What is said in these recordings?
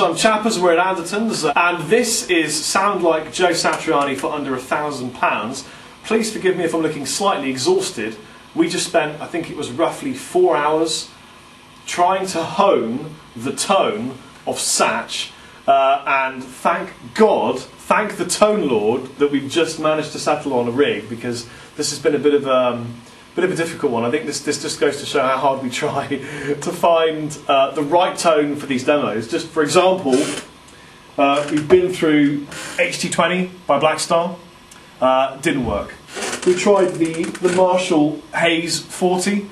I'm Chappers, we're at Andertons, and this is Sound Like Joe Satriani for under £1,000. Please forgive me if I'm looking slightly exhausted. We just spent, I think it was roughly 4 hours trying to hone the tone of Satch, and thank God, thank the Tone Lord that we've just managed to settle on a rig, because this has been a bit of a difficult one. I think this just goes to show how hard we try to find the right tone for these demos. Just for example, we've been through HT20 by Blackstar, didn't work. We tried the Marshall Hayes 40,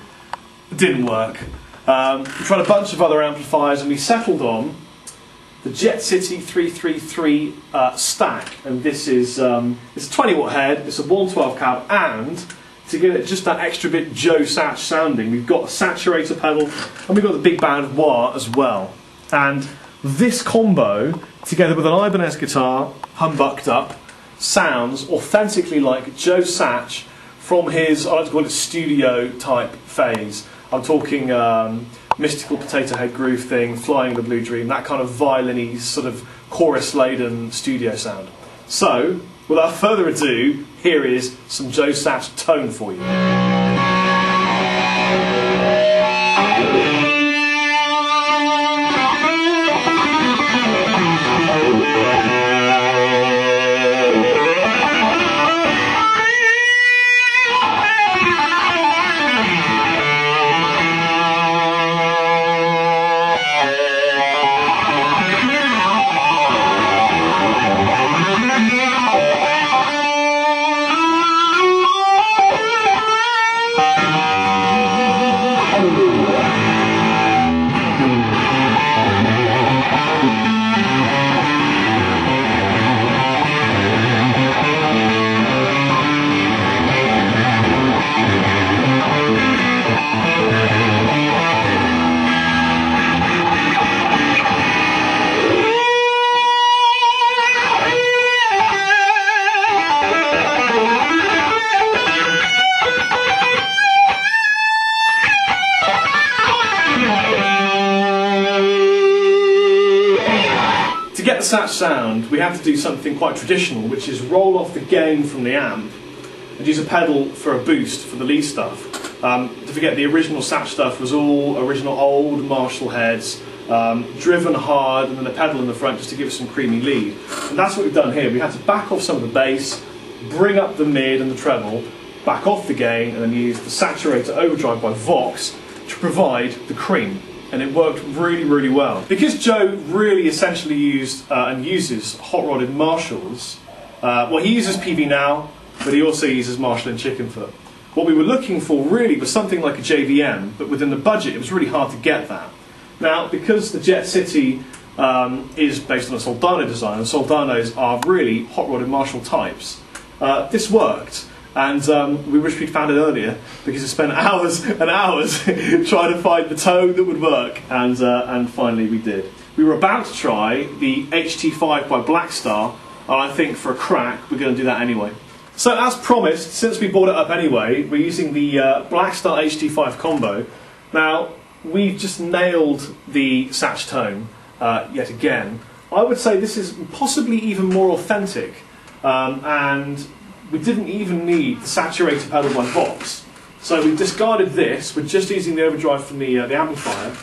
didn't work. We tried a bunch of other amplifiers and we settled on the Jet City 333 stack, and this is it's a 20 watt head, it's a 112 cab, and to get it just that extra bit Joe Satch sounding, we've got a saturator pedal and we've got the big band wah as well. And this combo, together with an Ibanez guitar, humbucked up, sounds authentically like Joe Satch from his, I like to call it, studio type phase. I'm talking Mystical Potato Head Groove thing, Flying the Blue Dream, that kind of violin-y, sort of chorus-laden studio sound. So, without further ado, here is some Joe Satch tone for you. To get the Satch sound, we have to do something quite traditional, which is roll off the gain from the amp and use a pedal for a boost for the lead stuff. Don't forget, the original Satch stuff was all original old Marshall heads, driven hard, and then a pedal in the front just to give us some creamy lead. And that's what we've done here. We had to back off some of the bass, bring up the mid and the treble, back off the gain, and then use the saturator overdrive by Vox to provide the cream. And it worked really, really well. Because Joe really essentially used and uses hot-rodded Marshalls, well, he uses PV now, but he also uses Marshall and Chickenfoot. What we were looking for really was something like a JVM, but within the budget it was really hard to get that. Now, because the Jet City is based on a Soldano design, and Soldanos are really hot-rodded Marshall types, this worked. And we wish we'd found it earlier, because we spent hours and hours trying to find the tone that would work, and finally we did. We were about to try the HT5 by Blackstar, and I think for a crack we're going to do that anyway. So as promised, since we brought it up anyway, we're using the Blackstar HT5 combo. Now, we've just nailed the Satch tone yet again. I would say this is possibly even more authentic, and we didn't even need the saturator pedal by Vox. So we discarded this, we're just using the overdrive from the amplifier.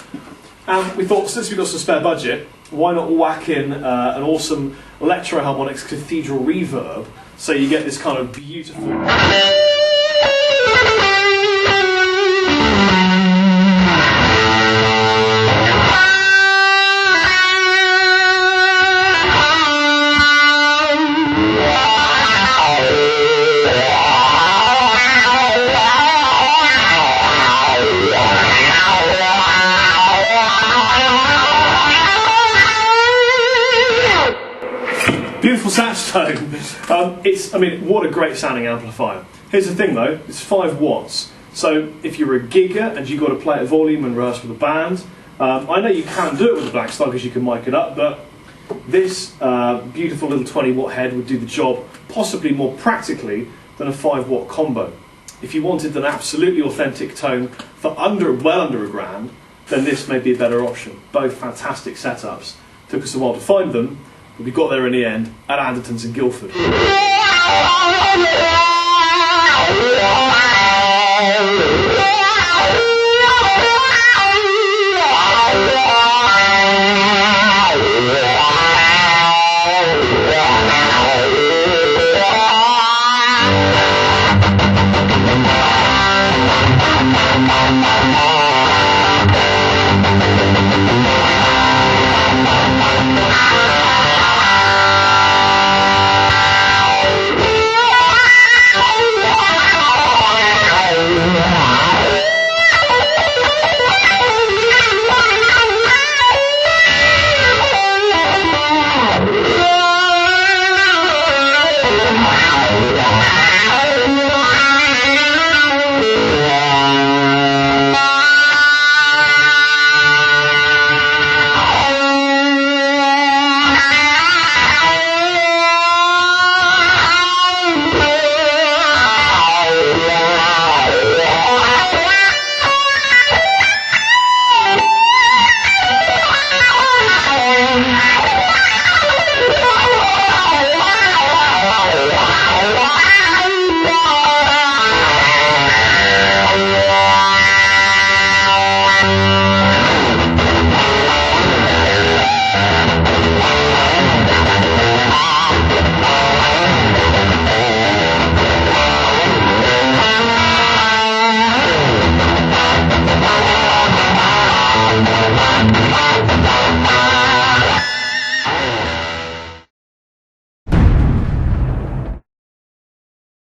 And we thought, since we've got some spare budget, why not whack in an awesome Electro Harmonics Cathedral reverb, so you get this kind of beautiful... Beautiful Satch tone. I mean, what a great sounding amplifier. Here's the thing though, it's 5 watts. So if you're a gigger and you've got to play at volume and rehearse with a band, I know you can do it with the Blackstar because you can mic it up, but this beautiful little 20 watt head would do the job possibly more practically than a 5 watt combo. If you wanted an absolutely authentic tone for well under £1,000, then this may be a better option. Both fantastic setups. Took us a while to find them, but we got there in the end at Andertons in Guildford.